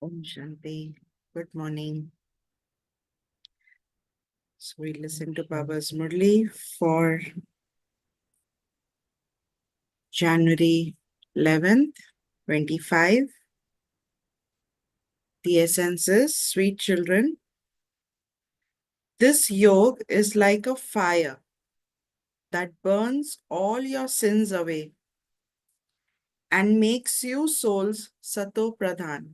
Om Shanti. Good morning. So we listen to Baba's Murli for January 11th, 25. The essence is, sweet children, this yoga is like a fire that burns all your sins away and makes you souls Sato Pradhan.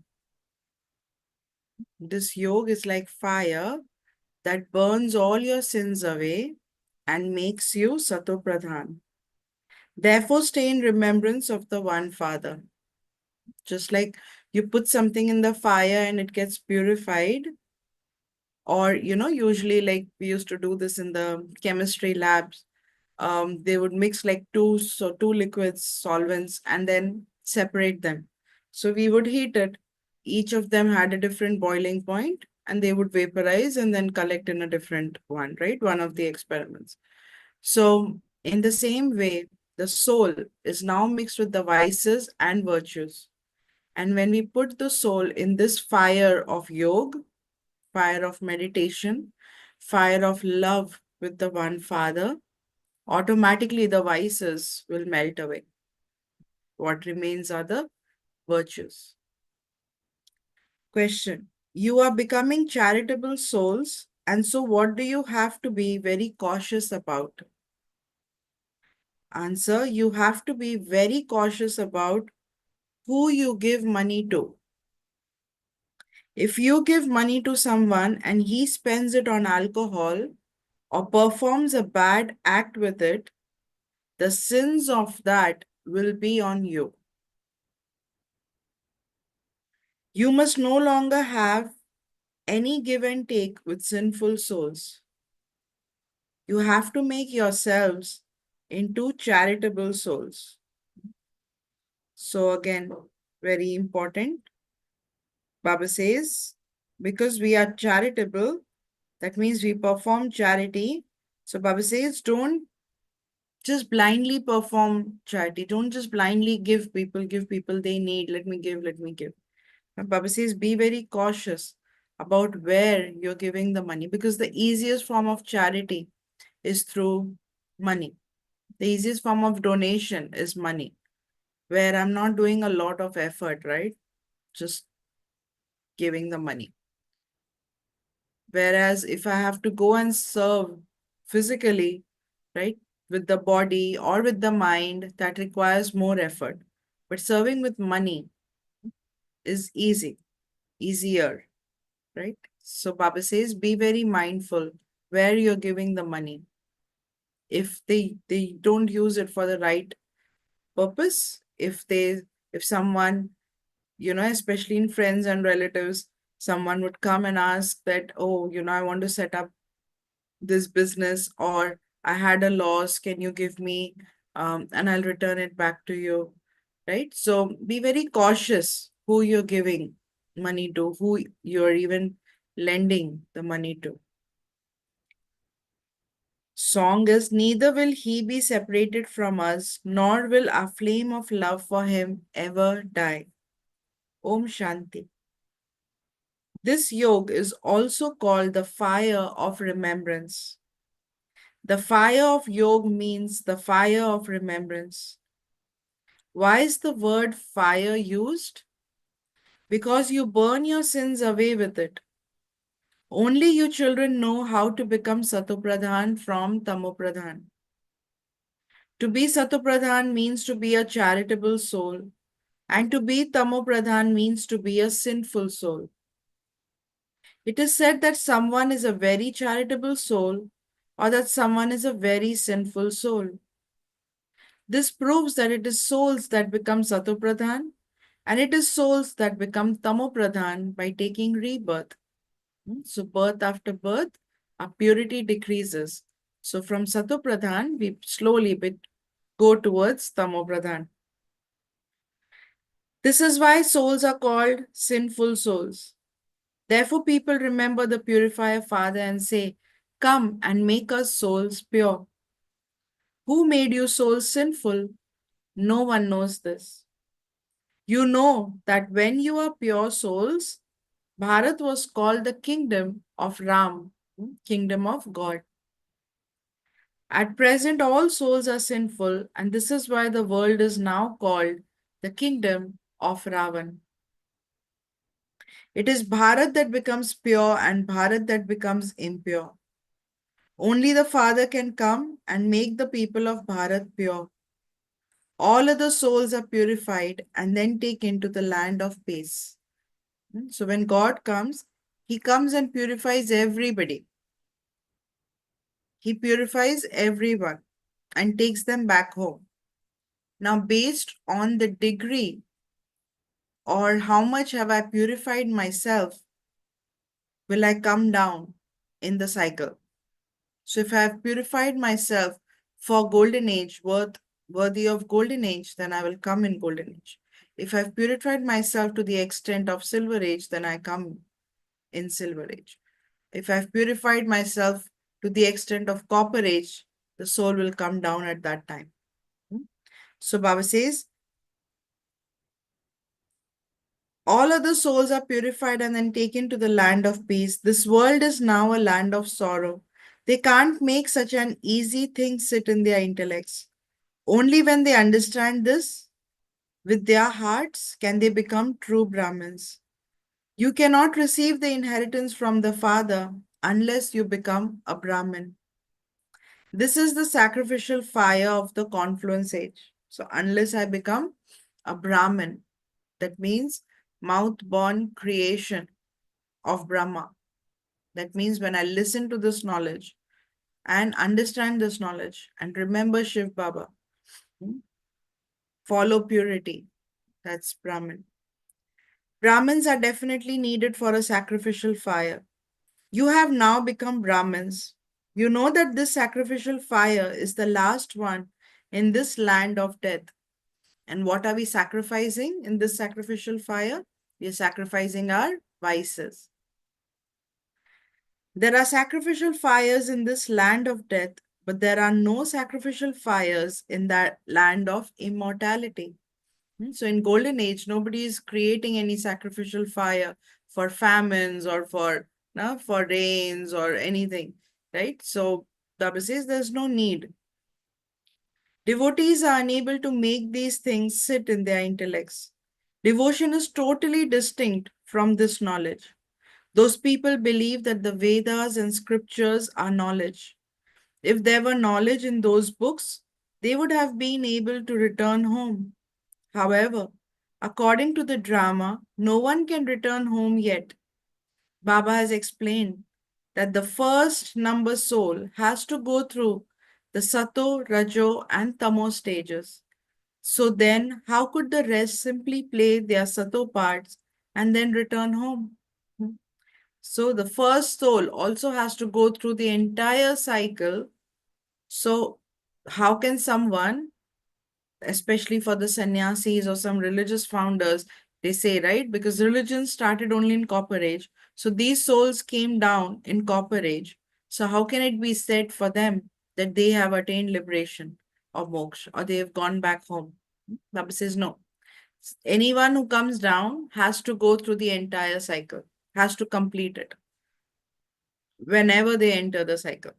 This yoga is like fire that burns all your sins away and makes you Sato Pradhan. Therefore, stay in remembrance of the one Father. Just like you put something in the fire and it gets purified, or usually like we used to do this in the chemistry labs. They would mix like two liquids, solvents, and then separate them. So we would heat it. Each of them had a different boiling point, and they would vaporize and then collect in a different one, right? One of the experiments. So in the same way, the soul is now mixed with the vices and virtues. And when we put the soul in this fire of yoga, fire of meditation, fire of love with the one Father, automatically the vices will melt away. What remains are the virtues. Question. You are becoming charitable souls, and so what do you have to be very cautious about? Answer. You have to be very cautious about who you give money to. If you give money to someone and he spends it on alcohol or performs a bad act with it, the sins of that will be on you. You must no longer have any give and take with sinful souls. You have to make yourselves into charitable souls. So, again, very important. Baba says, because we are charitable, that means we perform charity. So, Baba says, don't just blindly perform charity. Don't just blindly give people they need. Let me give, let me give. And Baba says, be very cautious about where you're giving the money, because the easiest form of charity is through money. The easiest form of donation is money, where I'm not doing a lot of effort, right? Just giving the money. Whereas if I have to go and serve physically, right, with the body or with the mind, that requires more effort. But serving with money is easier, right? So Baba says, be very mindful where you're giving the money. If they don't use it for the right purpose, if someone, especially in friends and relatives, someone would come and ask that, oh, I want to set up this business, or I had a loss, can you give me, and I'll return it back to you, right? So be very cautious who you're giving money to, who you're even lending the money to. Song is, neither will he be separated from us, nor will our flame of love for him ever die. Om Shanti. This yoga is also called the fire of remembrance. The fire of yoga means the fire of remembrance. Why is the word fire used? Because you burn your sins away with it. Only you children know how to become Satopradhan from Tamopradhan. To be Satopradhan means to be a charitable soul, and to be Tamopradhan means to be a sinful soul. It is said that someone is a very charitable soul or that someone is a very sinful soul. This proves that it is souls that become Satopradhan and it is souls that become Tamopradhan by taking rebirth. So, birth after birth, our purity decreases. So, from Satopradhan, we slowly go towards Tamopradhan. This is why souls are called sinful souls. Therefore, people remember the purifier Father and say, come and make us souls pure. Who made you souls sinful? No one knows this. You know that when you are pure souls, Bharat was called the kingdom of Ram, kingdom of God. At present, all souls are sinful, and this is why the world is now called the kingdom of Ravan. It is Bharat that becomes pure and Bharat that becomes impure. Only the Father can come and make the people of Bharat pure. All other souls are purified and then taken to the land of peace. So when God comes, He comes and purifies everybody. He purifies everyone and takes them back home. Now, based on the degree or how much have I purified myself, will I come down in the cycle. So if I have purified myself for golden age, worthy of golden age, then I will come in golden age. If I've purified myself to the extent of silver age, then I come in silver age. If I've purified myself to the extent of copper age, the soul will come down at that time. So Baba says, all other souls are purified and then taken to the land of peace. This world is now a land of sorrow. They can't make such an easy thing sit in their intellects. Only when they understand this with their hearts can they become true Brahmins. You cannot receive the inheritance from the Father unless you become a Brahmin. This is the sacrificial fire of the confluence age. So, unless I become a Brahmin, that means mouth born creation of Brahma. That means when I listen to this knowledge and understand this knowledge and remember Shiv Baba, follow purity, that's Brahmin. Brahmins are definitely needed for a sacrificial fire. You have now become Brahmins. You know that this sacrificial fire is the last one in this land of death. And what are we sacrificing in this sacrificial fire? We are sacrificing our vices. There are sacrificial fires in this land of death, but there are no sacrificial fires in that land of immortality. So in golden age, nobody is creating any sacrificial fire for famines or for no, for rains or anything, right? So Baba says there's no need. Devotees are unable to make these things sit in their intellects. Devotion is totally distinct from this knowledge. Those people believe that the Vedas and scriptures are knowledge. If there were knowledge in those books, they would have been able to return home. However, according to the drama, no one can return home yet. Baba has explained that the first number soul has to go through the Sato, Rajo, and Tamo stages. So then, how could the rest simply play their Sato parts and then return home? So the first soul also has to go through the entire cycle. So, how can someone, especially for the sannyasis or some religious founders, they say, right? Because religion started only in Copper Age. So these souls came down in Copper Age. So how can it be said for them that they have attained liberation or moksha or they have gone back home? Baba says no. Anyone who comes down has to go through the entire cycle, has to complete it whenever they enter the cycle.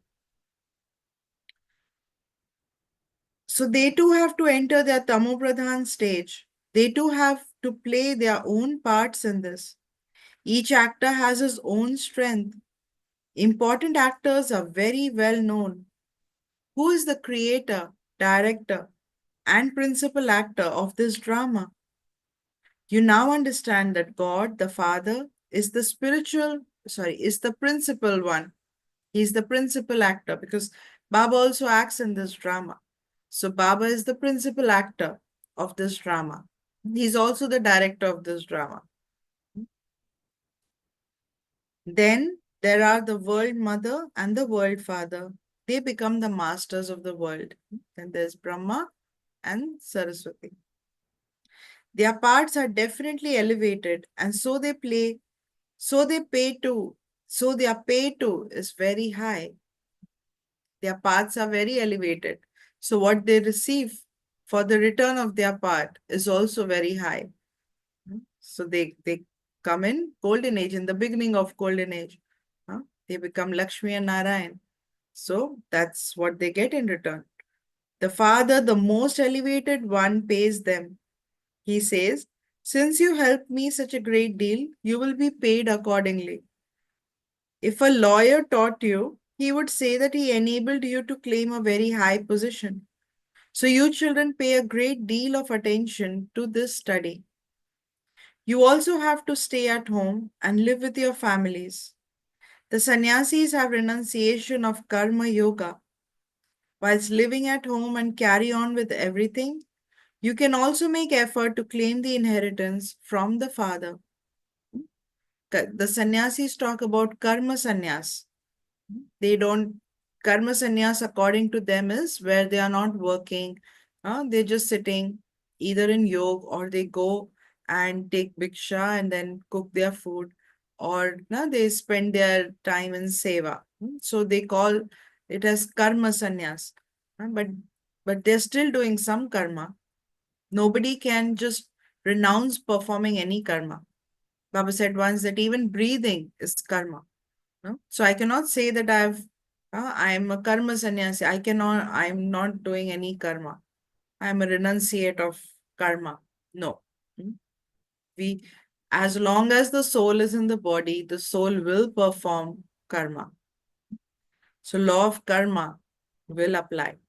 So they too have to enter their Tamopradhan stage. They too have to play their own parts in this. Each actor has his own strength. Important actors are very well known. Who is the creator, director, and principal actor of this drama? You now understand that God, the Father, is the principal one. He's the principal actor because Baba also acts in this drama. So Baba is the principal actor of this drama. He's also the director of this drama. Then there are the world mother and the world father. They become the masters of the world. Then there's Brahma and Saraswati. Their parts are definitely elevated, and so they play, so they pay to, so their pay to is very high. Their paths are very elevated. So what they receive for the return of their part is also very high. So they come in golden age, in the beginning of golden age. Huh? They become Lakshmi and Narayan. So that's what they get in return. The father, the most elevated one, pays them. He says, "Since you helped me such a great deal, you will be paid accordingly." If a lawyer taught you, he would say that he enabled you to claim a very high position. So you children pay a great deal of attention to this study. You also have to stay at home and live with your families. The sannyasis have renunciation of karma yoga. Whilst living at home and carry on with everything, you can also make effort to claim the inheritance from the father. The sannyasis talk about karma sannyas. They don't, karma sannyas according to them is where they are not working. They're just sitting either in yoga, or they go and take bhiksha and then cook their food, or they spend their time in seva. So they call it as karma sannyas. But they're still doing some karma. Nobody can just renounce performing any karma. Baba said once that even breathing is karma. No? So I cannot say that I'm a karma sannyasi. I'm not doing any karma. I'm a renunciate of karma. No. Hmm? We, as long as the soul is in the body, the soul will perform karma. So law of karma will apply.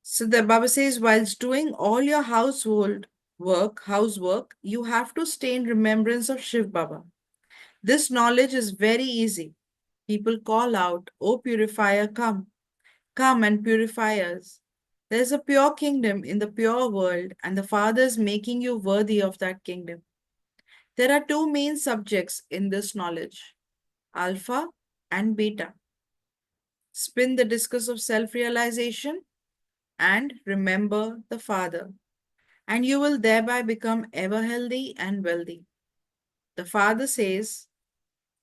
So the Baba says, whilst doing all your housework, you have to stay in remembrance of Shiv Baba. This knowledge is very easy. People call out, "O purifier, come, come and purify us." There's a pure kingdom in the pure world, and the Father is making you worthy of that kingdom. There are two main subjects in this knowledge: Alpha and Beta. Spin the discus of self realization and remember the Father, and you will thereby become ever healthy and wealthy. The Father says,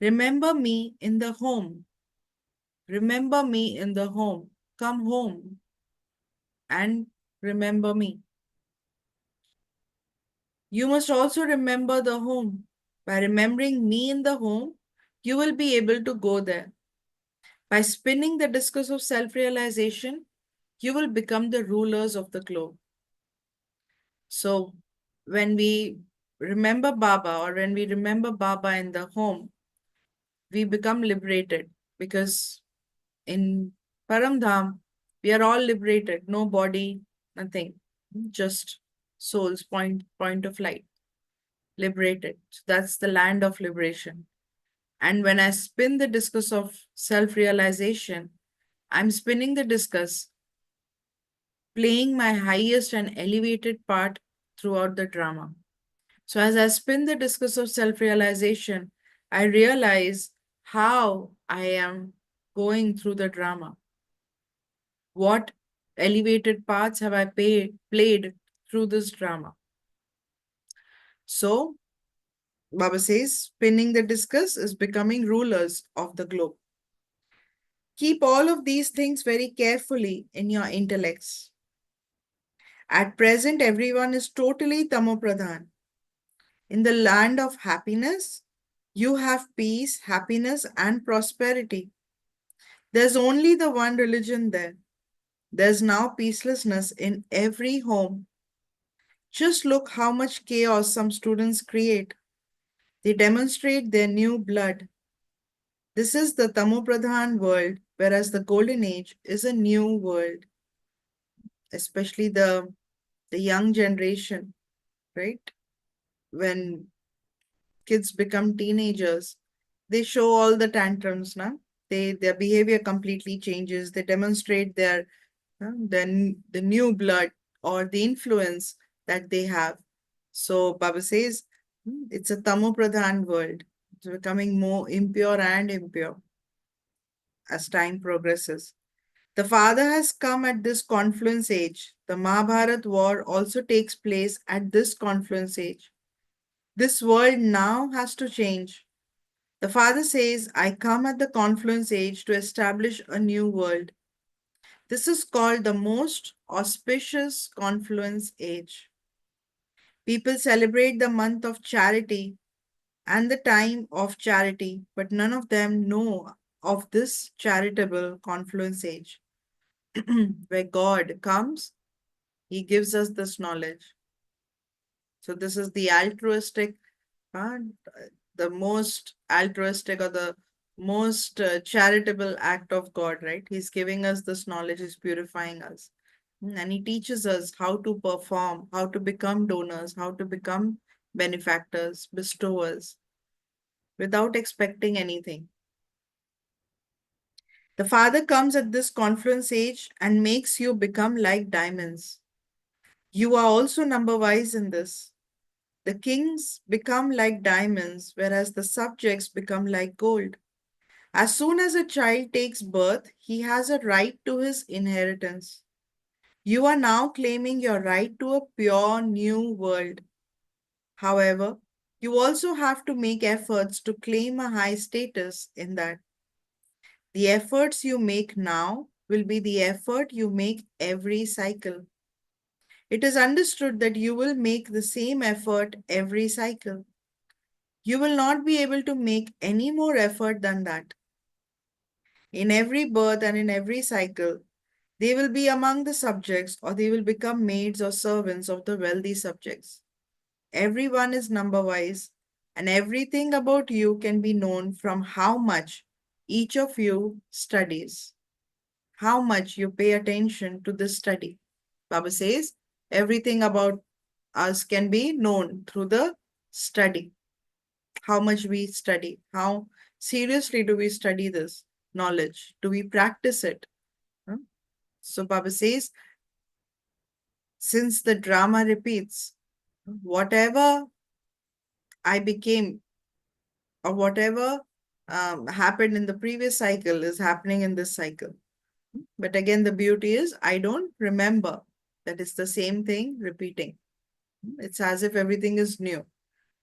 "Remember me in the home. Remember me in the home. Come home and remember me." You must also remember the home. By remembering me in the home, you will be able to go there. By spinning the discus of self realization, you will become the rulers of the globe. So, when we remember Baba, or when we remember Baba in the home, we become liberated, because in Paramdham, we are all liberated. No body, nothing, just souls, point of light, liberated. So that's the land of liberation. And when I spin the discus of self-realization, I'm spinning the discus, playing my highest and elevated part throughout the drama. So as I spin the discus of self-realization, I realize how I am going through the drama. What elevated parts have I played through this drama? So Baba says, spinning the discus is becoming rulers of the globe. Keep all of these things very carefully in your intellects. At present, everyone is totally tamopradhan. In the land of happiness, you have peace, happiness, and prosperity. There's only the one religion there. There's now peacelessness in every home. Just look how much chaos some students create. They demonstrate their new blood. This is the tamopradhan world, whereas the golden age is a new world, especially the young generation, right? When kids become teenagers, they show all the tantrums, na? Their behavior completely changes. They demonstrate the new blood, or the influence that they have. So Baba says, it's a tamopradhan world. It's becoming more impure and impure as time progresses. The Father has come at this confluence age. The Mahabharat war also takes place at this confluence age. This world now has to change. The Father says, "I come at the confluence age to establish a new world." This is called the most auspicious confluence age. People celebrate the month of charity and the time of charity, but none of them know of this charitable confluence age where God comes, He gives us this knowledge. So, this is the altruistic, uh, the most altruistic or the most charitable act of God, right? He's giving us this knowledge, He's purifying us. And He teaches us how to perform, how to become donors, how to become benefactors, bestowers without expecting anything. The Father comes at this confluence age and makes you become like diamonds. You are also number wise in this. The kings become like diamonds, whereas the subjects become like gold. As soon as a child takes birth, he has a right to his inheritance. You are now claiming your right to a pure new world. However, you also have to make efforts to claim a high status in that. The efforts you make now will be the effort you make every cycle. It is understood that you will make the same effort every cycle. You will not be able to make any more effort than that. In every birth and in every cycle, they will be among the subjects or they will become maids or servants of the wealthy subjects. Everyone is number wise, and everything about you can be known from how much each of you studies, how much you pay attention to this study. Baba says everything about us can be known through the study. How much we study, how seriously do we study this knowledge? Do we practice it? Huh? So Baba says, since the drama repeats, whatever I became or whatever happened in the previous cycle is happening in this cycle. But again, the beauty is I don't remember that it's the same thing repeating. It's as if everything is new.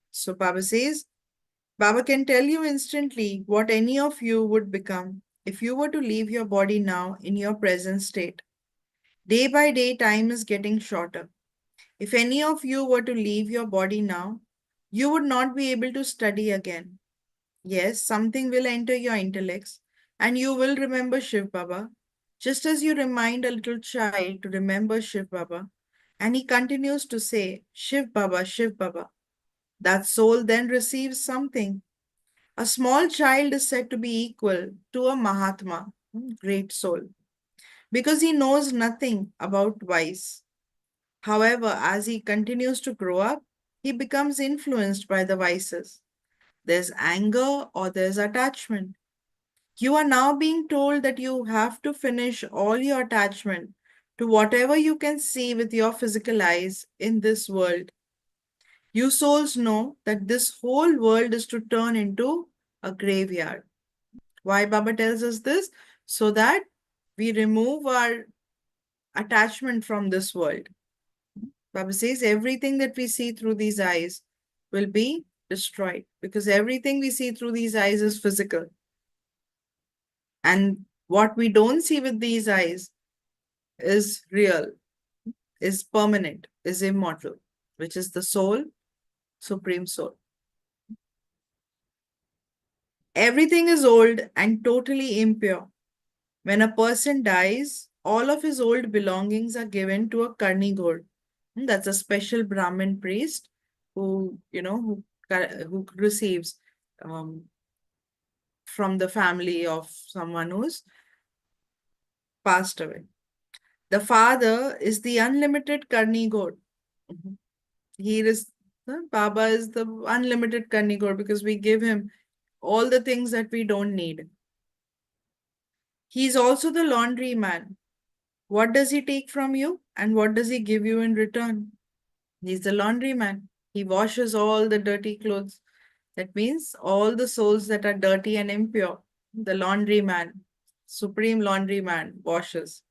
So Baba says, Baba can tell you instantly what any of you would become if you were to leave your body now in your present state. Day by day, time is getting shorter. If any of you were to leave your body now, you would not be able to study again. Yes, something will enter your intellects and you will remember Shiv Baba, just as you remind a little child to remember Shiv Baba. And he continues to say, Shiv Baba, Shiv Baba. That soul then receives something. A small child is said to be equal to a Mahatma, great soul, because he knows nothing about vice. However, as he continues to grow up, he becomes influenced by the vices. There's anger or there's attachment. You are now being told that you have to finish all your attachment to whatever you can see with your physical eyes in this world. You souls know that this whole world is to turn into a graveyard. Why Baba tells us this? So that we remove our attachment from this world. Baba says everything that we see through these eyes will be destroyed because everything we see through these eyes is physical. And what we don't see with these eyes is real, is permanent, is immortal, which is the soul, supreme soul. Everything is old and totally impure. When a person dies, all of his old belongings are given to a Karnigod. That's a special Brahmin priest who receives um, from the family of someone who's passed away. The father is the unlimited Karnigod. Mhm. He is Baba is the unlimited Karnigod because we give him all the things that we don't need. He's also the laundry man. What does he take from you and what does he give you in return? He's the laundry man. He washes all the dirty clothes. That means all the souls that are dirty and impure. The laundry man, supreme laundry man, washes.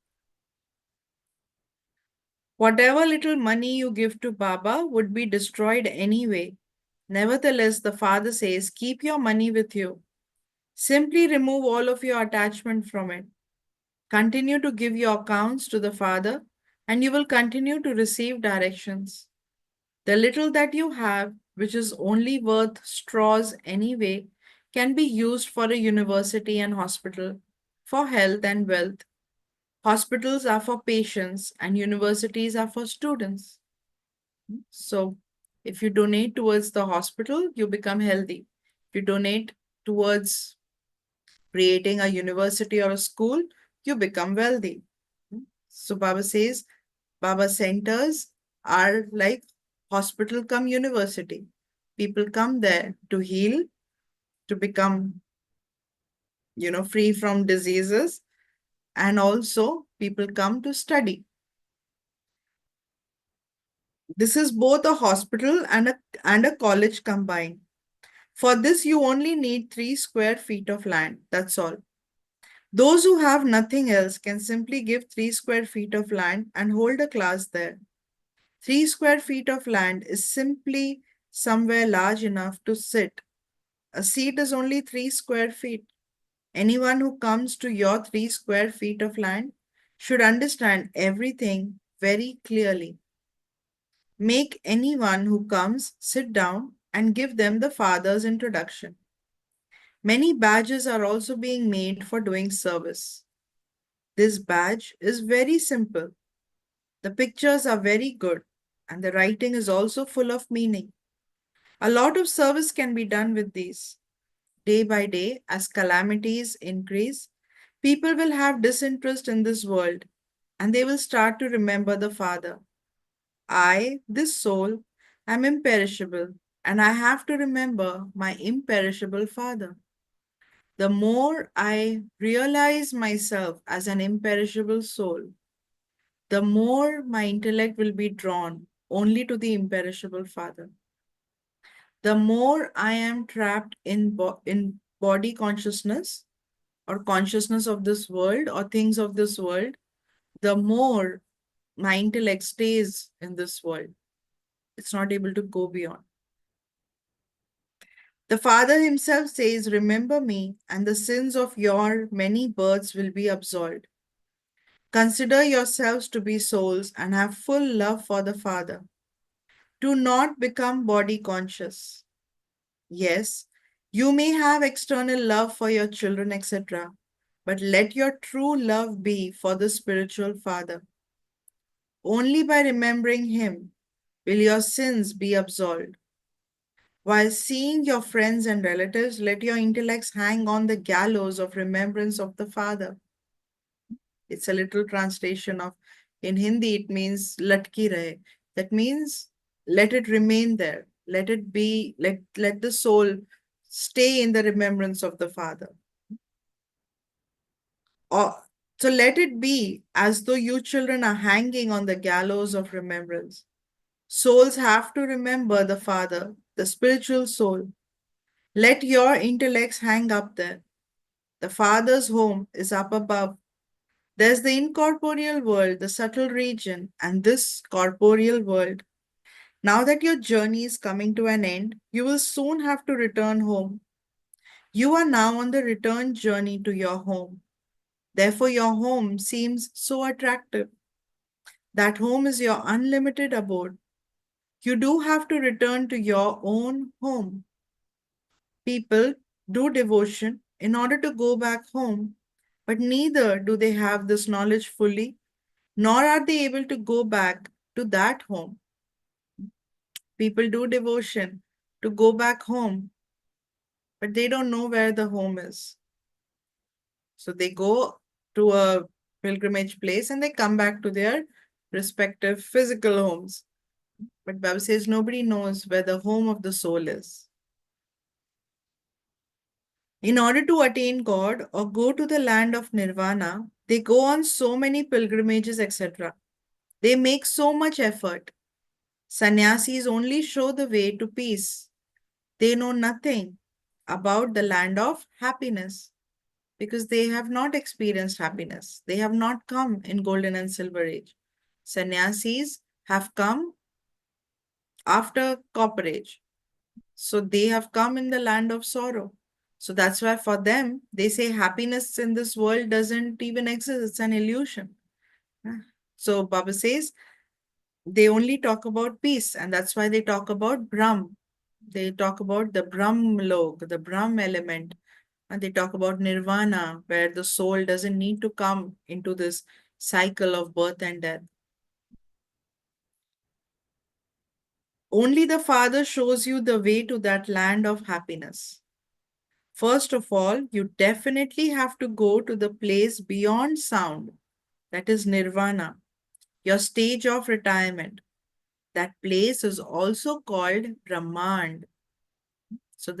Whatever little money you give to Baba would be destroyed anyway. Nevertheless, the father says, keep your money with you. Simply remove all of your attachment from it. Continue to give your accounts to the Father, and you will continue to receive directions. The little that you have, which is only worth straws anyway, can be used for a university and hospital, for health and wealth. Hospitals are for patients, and universities are for students. So, if you donate towards the hospital, you become healthy. If you donate towards creating a university or a school, you become wealthy. So, Baba says, Baba centers are like hospital come university. People come there to heal, to become, free from diseases, and also people come to study. This is both a hospital and a college combined. For this, you only need 3 square feet of land. That's all. Those who have nothing else can simply give 3 square feet of land and hold a class there. 3 square feet of land is simply somewhere large enough to sit. A seat is only 3 square feet. Anyone who comes to your 3 square feet of land should understand everything very clearly. Make anyone who comes sit down and give them the Father's introduction. Many badges are also being made for doing service. This badge is very simple. The pictures are very good, and the writing is also full of meaning. A lot of service can be done with these. Day by day, as calamities increase, people will have disinterest in this world and they will start to remember the Father. I, this soul, am imperishable, and I have to remember my imperishable Father. The more I realize myself as an imperishable soul, the more my intellect will be drawn only to the imperishable Father. The more I am trapped in body consciousness or consciousness of this world or things of this world, the more my intellect stays in this world. It's not able to go beyond. The Father himself says, remember me, and the sins of your many births will be absolved. Consider yourselves to be souls and have full love for the Father. Do not become body conscious. Yes, you may have external love for your children, etc., but let your true love be for the spiritual Father. Only by remembering Him will your sins be absolved. While seeing your friends and relatives, let your intellects hang on the gallows of remembrance of the Father. It's a literal translation of, in Hindi, it means latki rahe. That means let it remain there. Let it be, let the soul stay in the remembrance of the Father. Or, so let it be as though you children are hanging on the gallows of remembrance. Souls have to remember the Father, the spiritual soul. Let your intellects hang up there. The Father's home is up above. There's the incorporeal world, the subtle region, and this corporeal world. Now that your journey is coming to an end, you will soon have to return home. You are now on the return journey to your home. Therefore, your home seems so attractive. That home is your unlimited abode. You do have to return to your own home. People do devotion in order to go back home, but neither do they have this knowledge fully, nor are they able to go back to that home. People do devotion to go back home, but they don't know where the home is. So they go to a pilgrimage place and they come back to their respective physical homes. But Baba says nobody knows where the home of the soul is. In order to attain God or go to the land of nirvana, they go on so many pilgrimages, etc. They make so much effort. Sannyasis only show the way to peace. They know nothing about the land of happiness because they have not experienced happiness. They have not come in golden and silver age. Sannyasis have come after copper age. So they have come in the land of sorrow. So that's why for them, they say happiness in this world doesn't even exist, it's an illusion. Yeah. So Baba says they only talk about peace, and that's why they talk about Brahm. They talk about the Brahm log, the Brahm element, and they talk about nirvana, where the soul doesn't need to come into this cycle of birth and death. Only the Father shows you the way to that land of happiness. First of all, you definitely have to go to the place beyond sound, that is nirvana, your stage of retirement. That place is also called Brahmand. So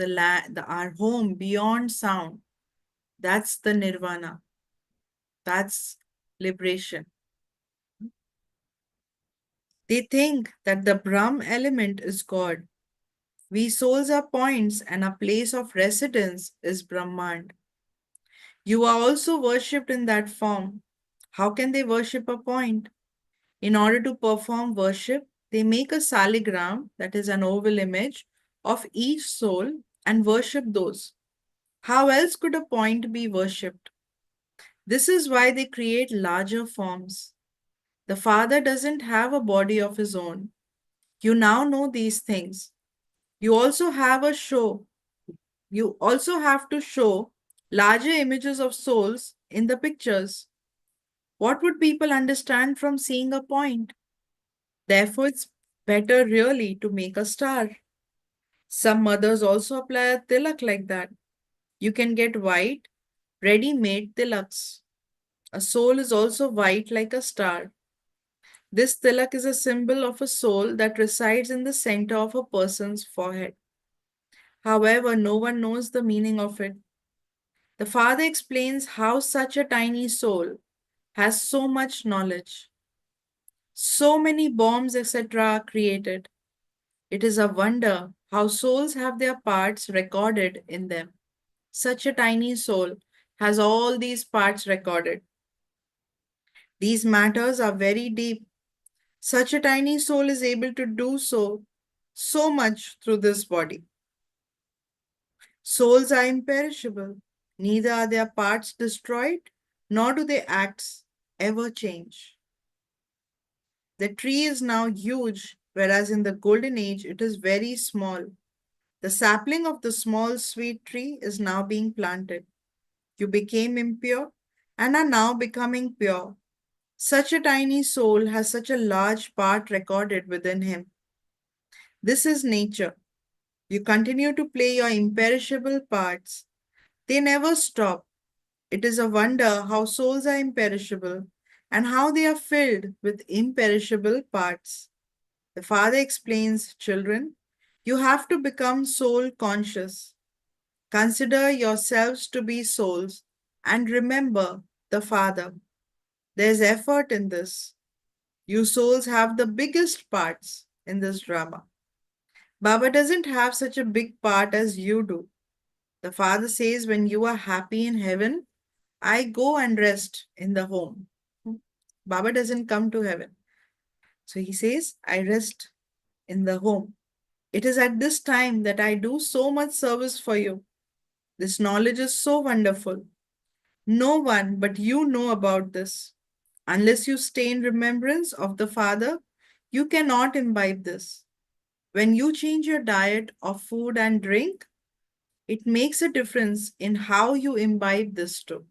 our home beyond sound, that's the nirvana. That's liberation. They think that the Brahm element is God. We souls are points and our place of residence is Brahmand. You are also worshipped in that form. How can they worship a point? In order to perform worship, they make a saligram, that is an oval image, of each soul and worship those. How else could a point be worshipped? This is why they create larger forms. The Father doesn't have a body of his own. You now know these things. You also have a show. You also have to show larger images of souls in the pictures. What would people understand from seeing a point? Therefore, it's better really to make a star. Some mothers also apply a tilak like that. You can get white, ready made tilaks. A soul is also white like a star. This tilak is a symbol of a soul that resides in the center of a person's forehead. However, no one knows the meaning of it. The Father explains how such a tiny soul has so much knowledge. So many bombs, etc., are created. It is a wonder how souls have their parts recorded in them. Such a tiny soul has all these parts recorded. These matters are very deep. Such a tiny soul is able to do so much through this body. Souls are imperishable. Neither are their parts destroyed, nor do their acts ever change. The tree is now huge, whereas in the golden age it is very small. The sapling of the small sweet tree is now being planted. You became impure and are now becoming pure. Such a tiny soul has such a large part recorded within him. This is nature. You continue to play your imperishable parts. They never stop. It is a wonder how souls are imperishable and how they are filled with imperishable parts. The Father explains, children, you have to become soul conscious. Consider yourselves to be souls and remember the Father. There's effort in this. You souls have the biggest parts in this drama. Baba doesn't have such a big part as you do. The Father says, when you are happy in heaven, I go and rest in the home. Baba doesn't come to heaven. So he says, I rest in the home. It is at this time that I do so much service for you. This knowledge is so wonderful. No one but you know about this. Unless you stay in remembrance of the Father, you cannot imbibe this. When you change your diet of food and drink, it makes a difference in how you imbibe this too.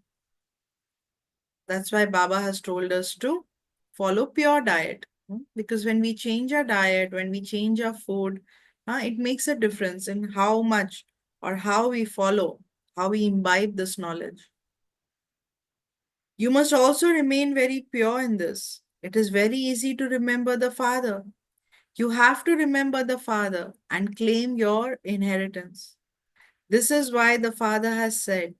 That's why Baba has told us to follow pure diet. Because when we change our diet, when we change our food, it makes a difference in how much or how we follow, how we imbibe this knowledge. You must also remain very pure in this. It is very easy to remember the Father. You have to remember the Father and claim your inheritance. This is why the Father has said,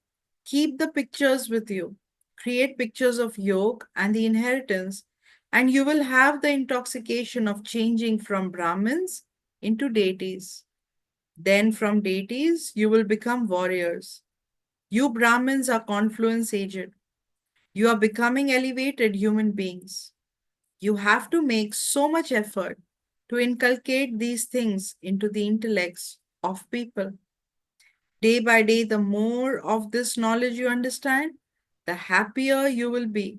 keep the pictures with you. Create pictures of yoke and the inheritance, and you will have the intoxication of changing from Brahmins into deities. Then from deities, you will become warriors. You Brahmins are confluence aged. You are becoming elevated human beings. You have to make so much effort to inculcate these things into the intellects of people. Day by day, the more of this knowledge you understand, the happier you will be.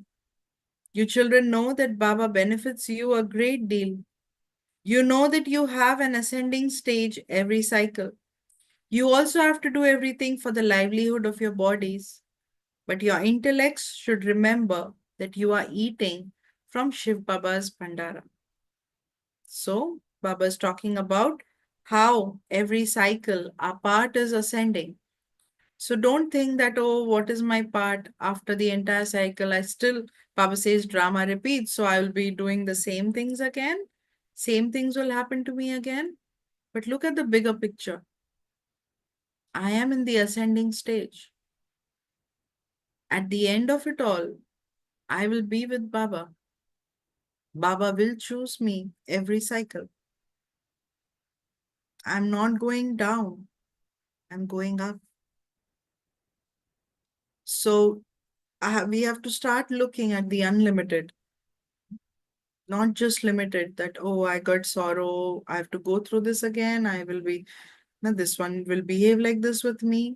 You children know that Baba benefits you a great deal. You know that you have an ascending stage every cycle. You also have to do everything for the livelihood of your bodies. But your intellects should remember that you are eating from Shiv Baba's Bhandara. So, Baba is talking about how every cycle our part is ascending. So don't think that, oh, what is my part after the entire cycle? Baba says drama repeats, so I will be doing the same things again. Same things will happen to me again. But look at the bigger picture. I am in the ascending stage. At the end of it all, I will be with Baba. Baba will choose me every cycle. I'm not going down, I'm going up. So we have to start looking at the unlimited, not just limited that, oh, I got sorrow, I have to go through this again. No, this one will behave like this with me.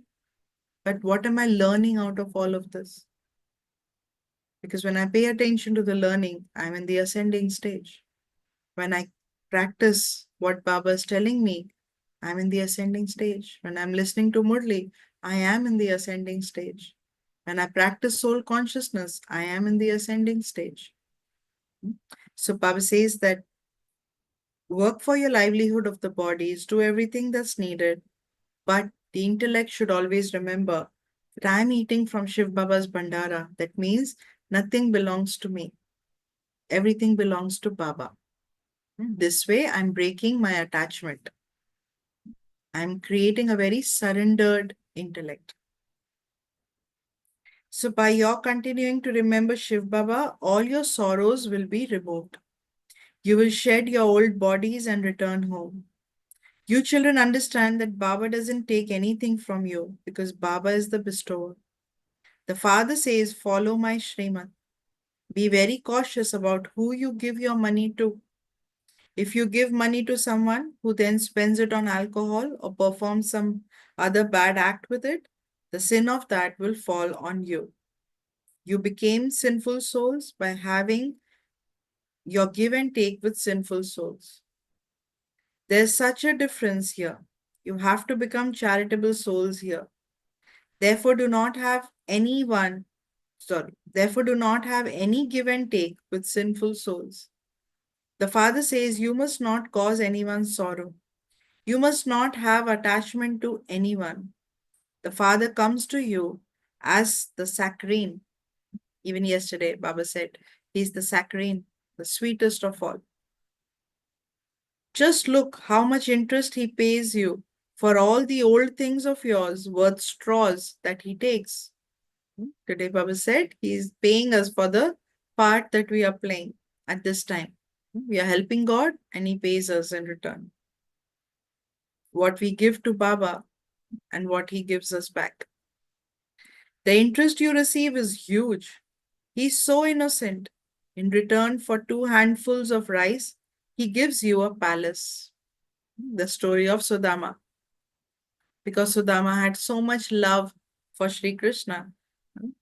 But what am I learning out of all of this? Because when I pay attention to the learning, I'm in the ascending stage. When I practice what Baba is telling me, I'm in the ascending stage. When I'm listening to Murli, I am in the ascending stage. When I practice soul consciousness, I am in the ascending stage. So Baba says that work for your livelihood of the bodies, do everything that's needed, but the intellect should always remember that I'm eating from Shiv Baba's Bhandara. That means nothing belongs to me. Everything belongs to Baba. This way, I'm breaking my attachment. I'm creating a very surrendered intellect. So, by your continuing to remember Shiv Baba, all your sorrows will be removed. You will shed your old bodies and return home. You children understand that Baba doesn't take anything from you because Baba is the bestower. The Father says, follow my Shrimat. Be very cautious about who you give your money to. If you give money to someone who then spends it on alcohol or performs some other bad act with it, the sin of that will fall on you. You became sinful souls by having your give and take with sinful souls. There's such a difference here. You have to become charitable souls here. Therefore, therefore do not have any give and take with sinful souls. The Father says you must not cause anyone sorrow. You must not have attachment to anyone. The Father comes to you as the saccharine. Even yesterday, Baba said, he's the saccharine, the sweetest of all. Just look how much interest he pays you for all the old things of yours worth straws that he takes. Today, Baba said he is paying us for the part that we are playing at this time. We are helping God and he pays us in return. What we give to Baba and what he gives us back. The interest you receive is huge. He's so innocent. In return for 2 handfuls of rice, he gives you a palace. The story of Sudama. Because Sudama had so much love for Sri Krishna.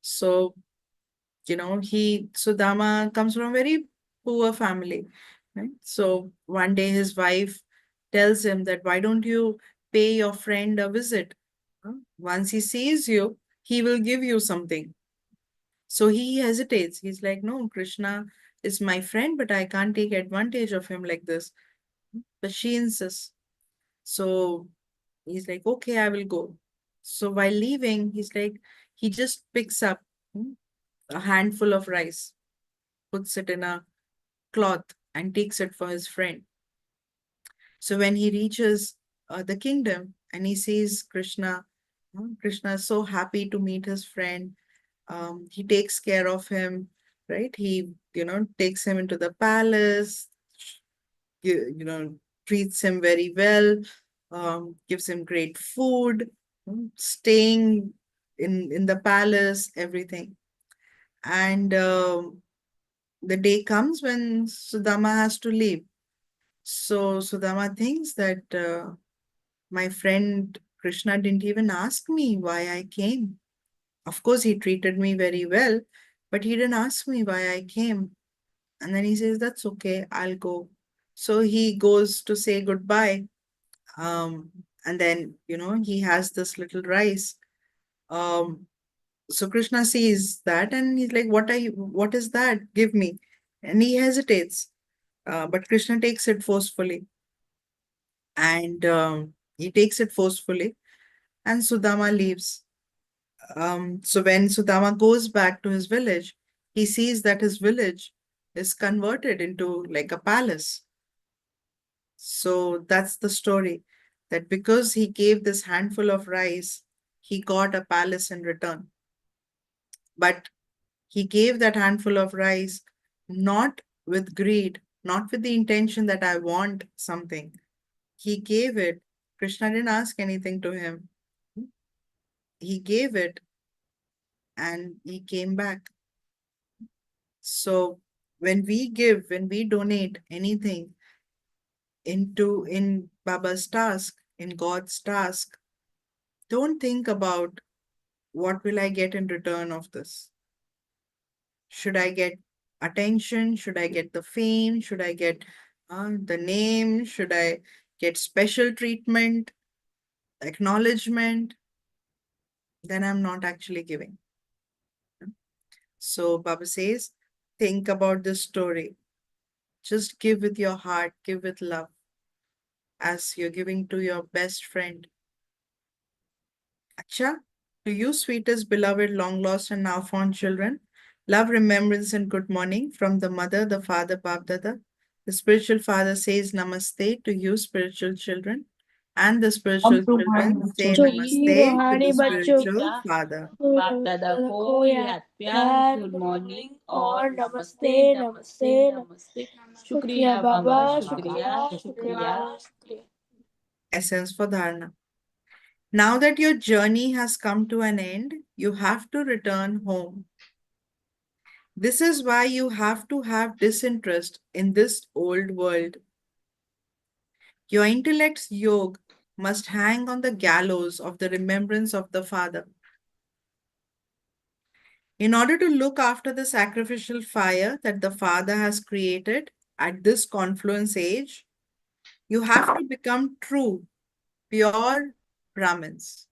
So, Sudama comes from a very poor family. Right? So one day his wife tells him that why don't you pay your friend a visit? Once he sees you, he will give you something. So he hesitates. He's like, no, Krishna is my friend, but I can't take advantage of him like this. But she insists. So he's like, okay, I will go. So while leaving, he just picks up a handful of rice, puts it in a cloth, and takes it for his friend. So when he reaches the kingdom and he sees Krishna, Krishna is so happy to meet his friend. He takes care of him, right? He, takes him into the palace, treats him very well, gives him great food, staying in the palace, everything. And the day comes when Sudama has to leave. So Sudama thinks that my friend Krishna didn't even ask me why I came. Of course, he treated me very well, but he didn't ask me why I came. And then he says, that's okay, I'll go. So he goes to say goodbye. Um, and then, he has this little rice. Um, so Krishna sees that and he's like, what is that? Give me. And he hesitates. But Krishna takes it forcefully. And he takes it forcefully. And Sudama leaves. So when Sudama goes back to his village, he sees that his village is converted into like a palace. So that's the story, that because he gave this handful of rice, he got a palace in return. But he gave that handful of rice not with greed, not with the intention that I want something. He gave it. Krishna didn't ask anything to him. He gave it and he came back. So when we give, when we donate anything in Baba's task, in God's task, don't think about what will I get in return of this. Should I get attention? Should I get the fame? Should I get the name? Should I get special treatment, acknowledgement? Then I'm not actually giving. So Baba says, think about this story. Just give with your heart, give with love, as you're giving to your best friend. Acha, to you, sweetest, beloved, long lost, and now found children, love, remembrance, and good morning from the mother, the father, Bab Dada. The spiritual father says namaste to you, spiritual children, and the हम spiritual तुम्हारे children बच्चों say की namaste to रूहानी the बच्चों spiritual का father. बाप दादा को याद प्यार गुड मॉर्निंग और नमस्ते नमस्ते नमस्ते शुक्रिया बाबा शुक्रिया शुक्रिया शुक्रिया. Essence for Dharana. Now that your journey has come to an end, you have to return home. This is why you have to have disinterest in this old world. Your intellect's yoke must hang on the gallows of the remembrance of the Father. In order to look after the sacrificial fire that the Father has created at this confluence age, you have to become true, pure Brahmins.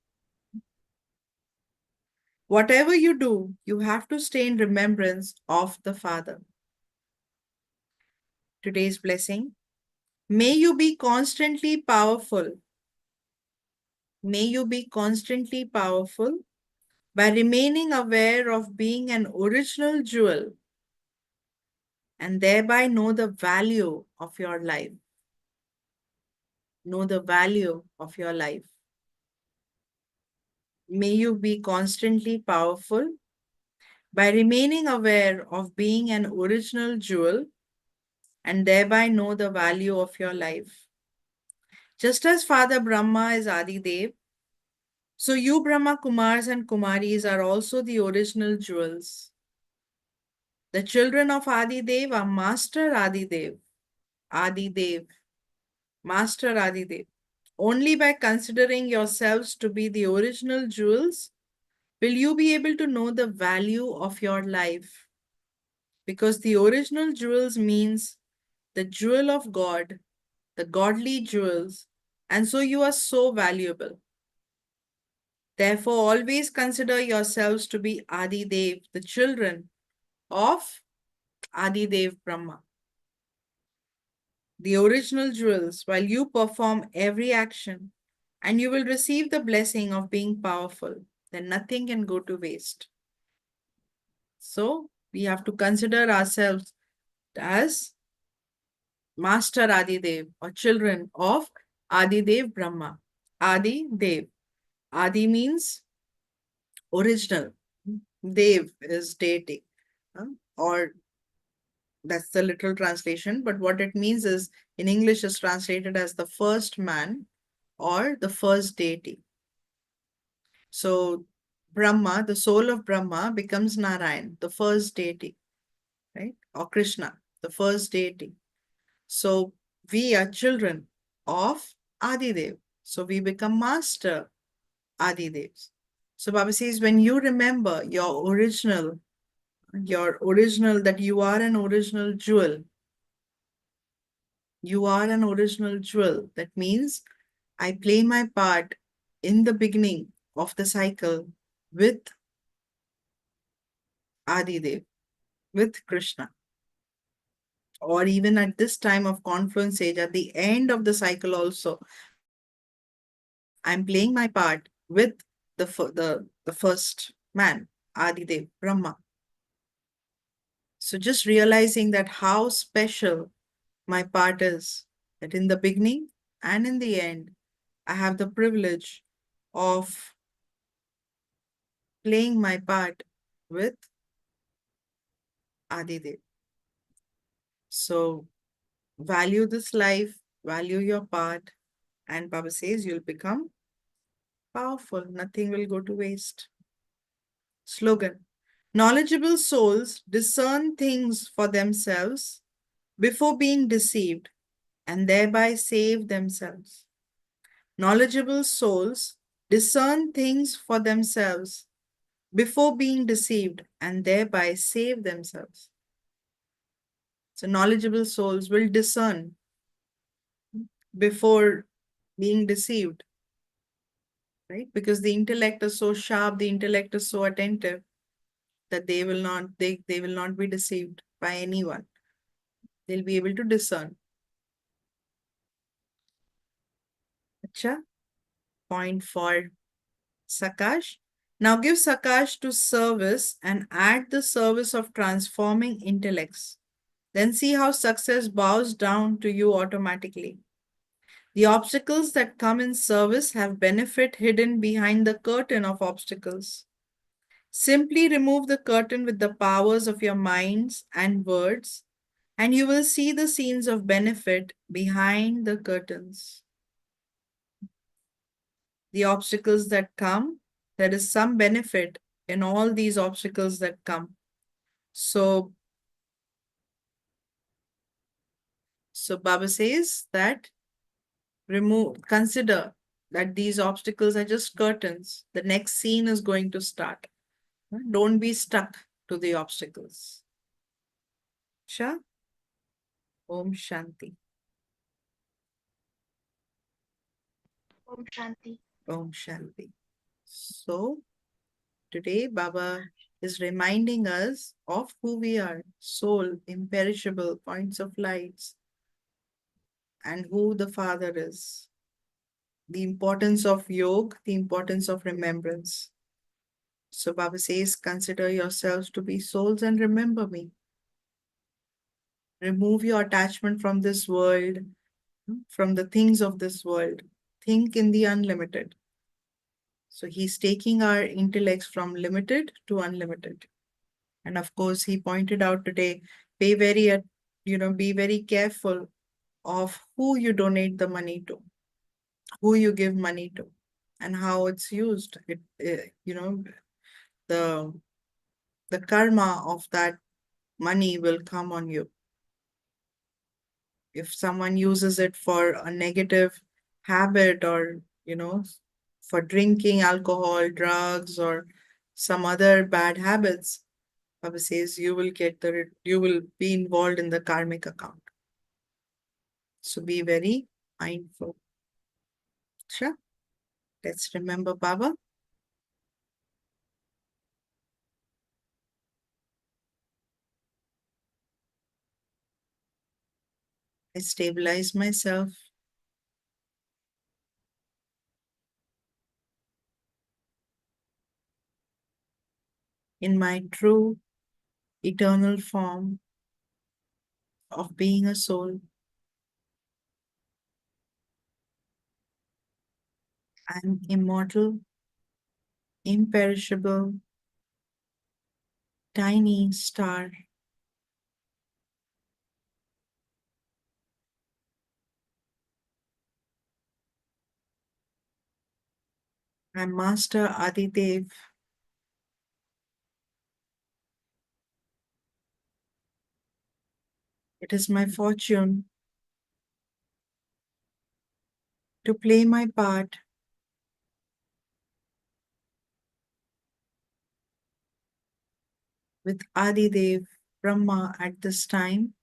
Whatever you do, you have to stay in remembrance of the Father. Today's blessing. May you be constantly powerful. May you be constantly powerful by remaining aware of being an original jewel and thereby know the value of your life. Know the value of your life. May you be constantly powerful by remaining aware of being an original jewel and thereby know the value of your life. Just as Father Brahma is Adi Dev, so you Brahma Kumars and Kumaris are also the original jewels. The children of Adi Dev are Master Adi Dev, Adi Dev, Master Adi Dev. Only by considering yourselves to be the original jewels will you be able to know the value of your life. Because the original jewels means the jewel of God, the godly jewels, and so you are so valuable. Therefore, always consider yourselves to be Adi Dev, the children of Adi Dev Brahma, the original jewels, while you perform every action, and you will receive the blessing of being powerful. Then nothing can go to waste. So we have to consider ourselves as Master Adidev or children of Adidev Brahma. Adi Dev. Adi means original. Dev is deity. Or that's the literal translation. But what it means is in English is translated as the first man or the first deity. So Brahma, the soul of Brahma, becomes Narayan, the first deity, right? Or Krishna, the first deity. So we are children of Adidev. So we become master Adi Devs. So Baba says, when you remember your original, that you are an original jewel, you are an original jewel. That means I play my part in the beginning of the cycle with Adi Dev, with Krishna, or even at this time of confluence age, at the end of the cycle also, I'm playing my part with the first man, Adidev, Brahma. So just realizing that how special my part is, that in the beginning and in the end, I have the privilege of playing my part with Adidev. So value this life, value your part, and Baba says you'll become powerful. Nothing will go to waste. Slogan: knowledgeable souls discern things for themselves before being deceived and thereby save themselves. Knowledgeable souls discern things for themselves before being deceived and thereby save themselves. So, knowledgeable souls will discern before being deceived, right? Because the intellect is so sharp, the intellect is so attentive that they will not be deceived by anyone. They'll be able to discern. Acha, point for Sakash. Now give Sakash to service and add the service of transforming intellects. Then see how success bows down to you automatically. The obstacles that come in service have benefit hidden behind the curtain of obstacles. Simply remove the curtain with the powers of your minds and words, and you will see the scenes of benefit behind the curtains. The obstacles that come, there is some benefit in all these obstacles that come. So, so Baba says that consider that these obstacles are just curtains. The next scene is going to start. Don't be stuck to the obstacles. Sha, Om Shanti. Om Shanti. Om Shanti. So, today Baba is reminding us of who we are, soul, imperishable, points of lights, and who the Father is. The importance of yoga, the importance of remembrance. So Baba says, consider yourselves to be souls and remember me. Remove your attachment from this world, from the things of this world. Think in the unlimited. So he's taking our intellects from limited to unlimited. And of course, he pointed out today, pay very, be very careful of who you donate the money to, who you give money to, and how it's used. The the karma of that money will come on you. If someone uses it for a negative habit, or for drinking alcohol, drugs, or some other bad habits, Baba says you will be involved in the karmic account. So be very mindful. Sure. Let's remember Baba. I stabilize myself. In my true eternal form of being a soul. I'm immortal, imperishable, tiny star. I'm Master Adidev. It is my fortune to play my part with Adidev, Brahma at this time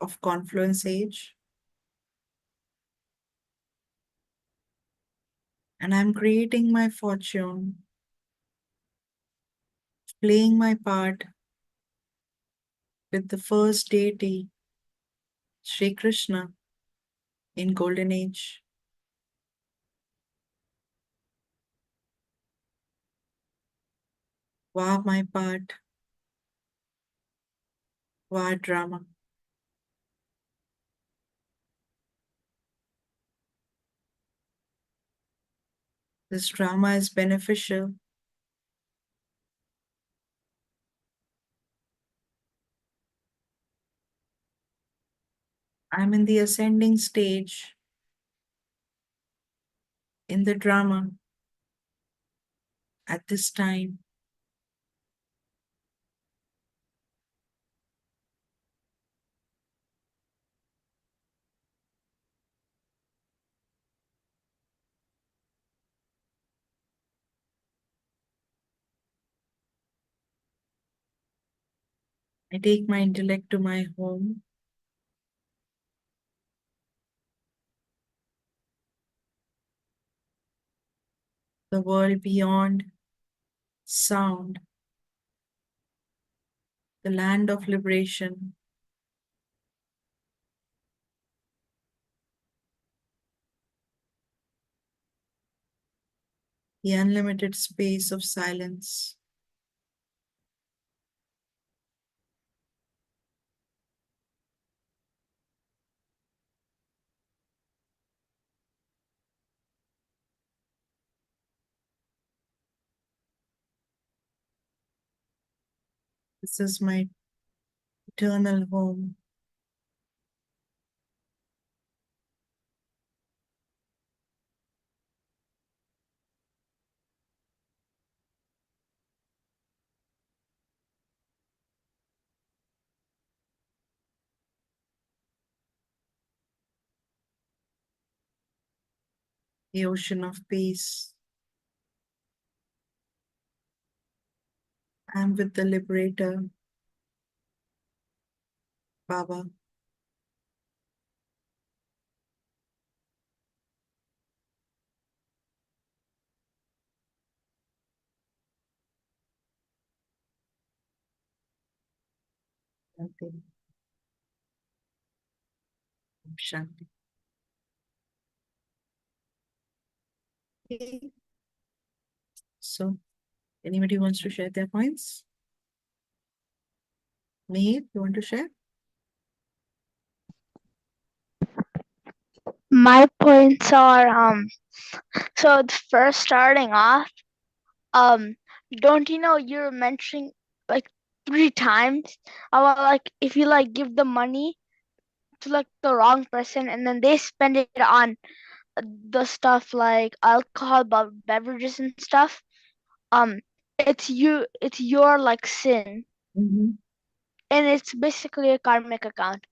of confluence age. And I'm creating my fortune, playing my part with the first deity, Sri Krishna, in Golden Age. Wow, my part, wow, drama. This drama is beneficial. I'm in the ascending stage in the drama at this time. I take my intellect to my home, the world beyond sound, the land of liberation, the unlimited space of silence. This is my eternal home. The ocean of peace. I'm with the liberator, Baba. Shanti. Shanti. Okay. So, anybody wants to share their points? Me, you want to share? My points are so first starting off, um don't you know you're mentioning like 3 times about like if you like give the money to like the wrong person and then they spend it on the stuff like alcohol beverages and stuff, um it's your like sin, Mm-hmm. and it's basically a karmic account.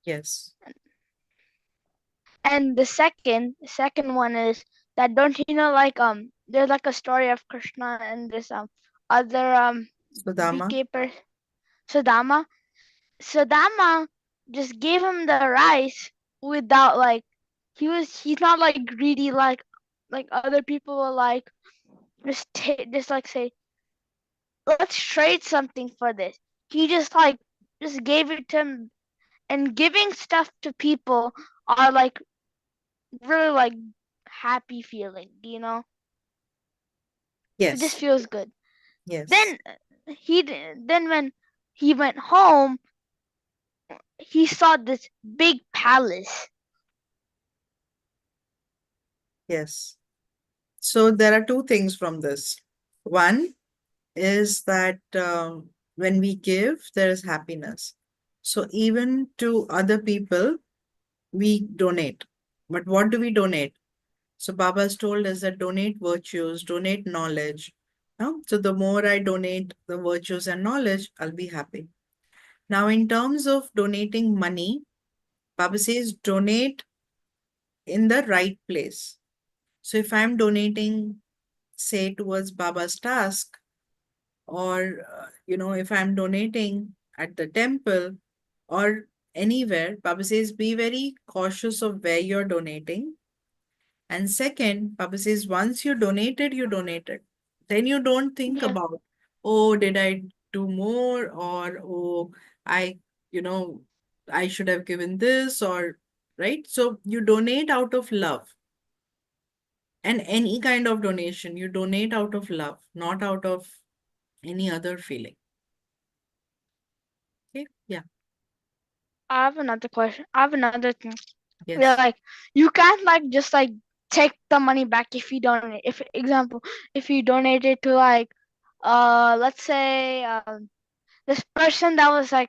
Yes. And the second one is that don't you know like there's like a story of Krishna and this other Sudama. beekeeper, Sudama. Sudama just gave him the rice without like he's not like greedy like other people will like just like say let's trade something for this. He just gave it to him, and giving stuff to people are like really like happy feeling, you know? It just Yes. feels good. Yes. Then then when he went home, he saw this big palace. Yes. So there are two things from this. One is that when we give, there is happiness. So even to other people, we donate. But what do we donate? So Baba has told us that donate virtues, donate knowledge. No? So the more I donate the virtues and knowledge, I'll be happy. Now, in terms of donating money, Baba says donate in the right place. So if I'm donating, say, towards Baba's task or if I'm donating at the temple or anywhere, Baba says be very cautious of where you're donating. And second, Baba says once you donated. Then you don't think Yeah. about, oh, did I do more, or oh, I you know I should have given this, or right. So you donate out of love. And any kind of donation, you donate out of love, not out of any other feeling. Okay. Yeah. I have another question. I have another thing. Yeah, Yes. like you can't like just like take the money back if you donate. If example, if you donate it to like let's say this person that was like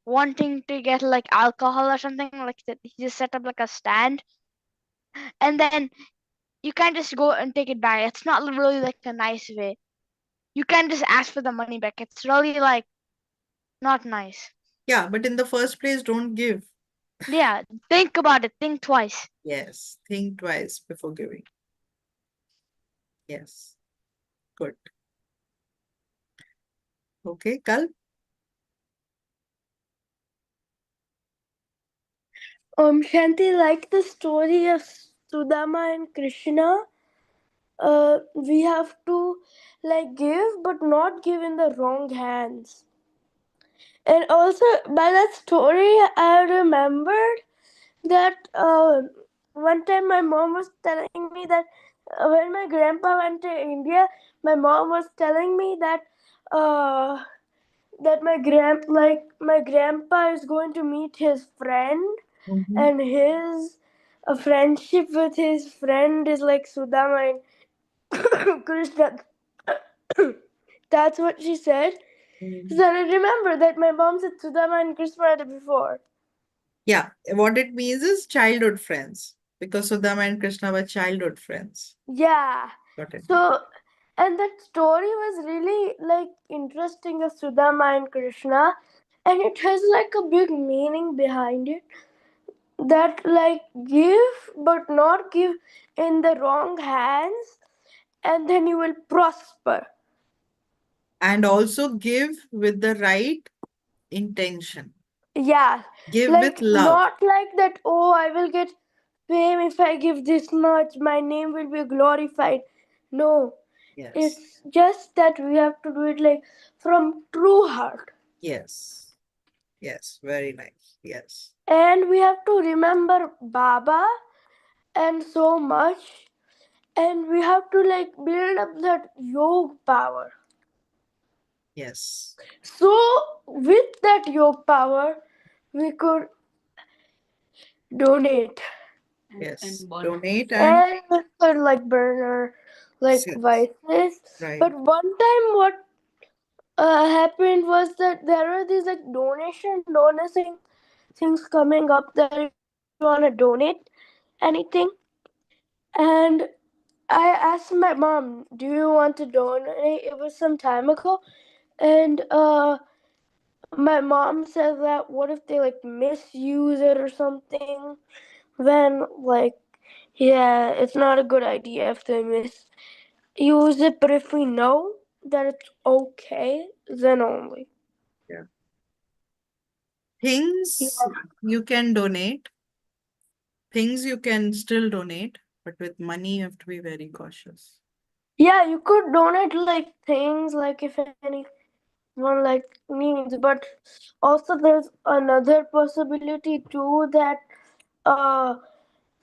wanting to get like alcohol or something like that, he just set up like a stand, and then you can't just go and take it back. It's not really like a nice way. You can't just ask for the money back. It's really like not nice. Yeah, but in the first place, don't give. Yeah, think about it. Think twice. Yes. Think twice before giving. Yes. Good. Okay, Kal. Shanti, like the story of Sudama and Krishna, we have to like give, but not give in the wrong hands. And also, by that story, I remembered that one time my mom was telling me that when my grandpa went to India, my mom was telling me that uh, my grandpa is going to meet his friend, Mhm. and his a friendship with his friend is like Sudama and Krishna. That's what she said. So Mm. then I remember that my mom said Sudama and Krishna before. Yeah, what it means is childhood friends because Sudama and Krishna were childhood friends. Yeah. Got it. So, and that story was really like interesting of Sudama and Krishna, and it has like a big meaning behind it. That like give but not give in the wrong hands, and then you will prosper. And also give with the right intention. Yeah, Give with like love. not like that. Oh, I will get fame if I give this much. My name will be glorified. No, Yes. it's just that we have to do it like from true heart. Yes. Yes. Very nice. Yes. And we have to remember Baba and so much, and we have to like build up that yoga power. Yes. So with that yoga power, we could donate Yes. Donate and and we could like burn our like yes. vices. Right. But one time, what happened was that there were these like donation things coming up that if you want to donate anything, and I asked my mom, "Do you want to donate?" It was some time ago, and my mom said that what if they like misuse it or something? Then like, yeah, it's not a good idea if they misuse it. But if we know that it's okay, then only. Yeah. Yeah. Things you can donate, things you can still donate, but with money you have to be very cautious. Yeah, you could donate like things like if anyone like needs, but also there's another possibility too that uh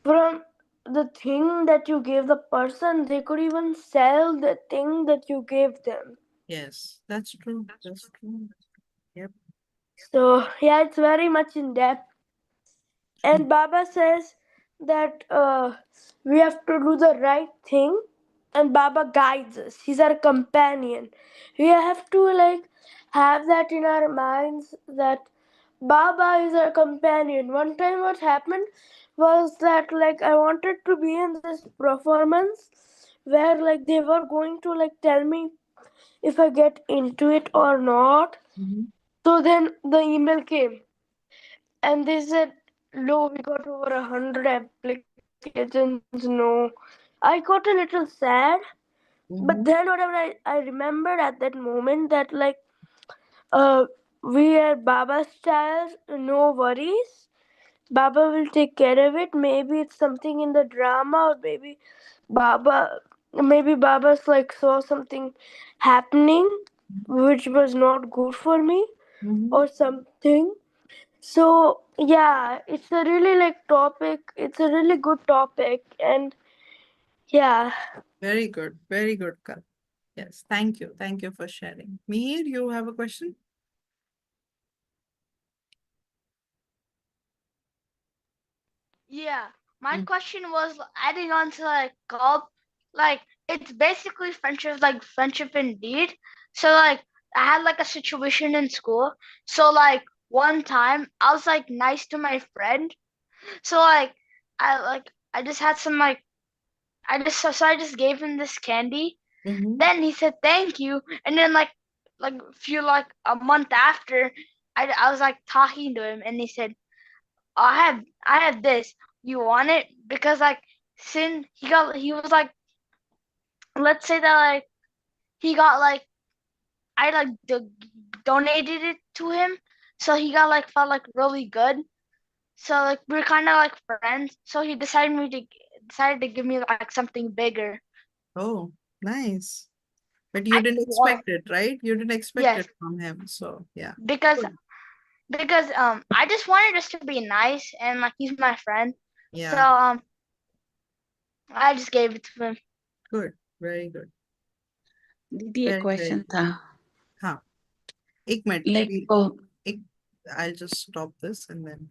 from the thing that you gave the person, they could even sell the thing that you gave them. Yes, that's true. That's true. Yep. So yeah, it's very much in depth. And Baba says that we have to do the right thing, and Baba guides us. He's our companion. We have to like have that in our minds that Baba is our companion. One time, what happened was that like I wanted to be in this performance where like they were going to like tell me if I get into it or not. Mhm. So then the email came and they said, "No, we got over 100 applications." No, I got a little sad, But Mm-hmm. then whatever I remembered at that moment that like uh we are Baba's child, no worries. Baba will take care of it. Maybe it's something in the drama, or Baba, maybe Baba's like saw something happening which was not good for me Mm-hmm. or something. So yeah, it's a really like topic. It's a really good topic, and yeah, Very good. Very good, Kal. Yes. Thank you. Thank you for sharing. Mihir, you have a question? Yeah, my Mm. question was adding on to like golf, like it's basically friendship, like friendship indeed. So like I had like a situation in school. So like one time I was like nice to my friend. So I just had some like I just gave him this candy. Mm-hmm. Then he said thank you, and then like few like a month after, I was like talking to him, and he said I have this. You want it? Because like since he was like, let's say that like he got like I like donated it to him, so he got like felt like really good. So like we're kind of like friends. So he decided to give me like something bigger. Oh, nice. But you I didn't well, expect it, right? You didn't expect yes, it from him. So, yeah. because Good. I just wanted us to be nice, and like he's my friend. So Yeah. I just gave it to him. Good. Very good. दीदी एक Very, very question good. था हाँ. एक minute. Like एक, I'll just stop this and then.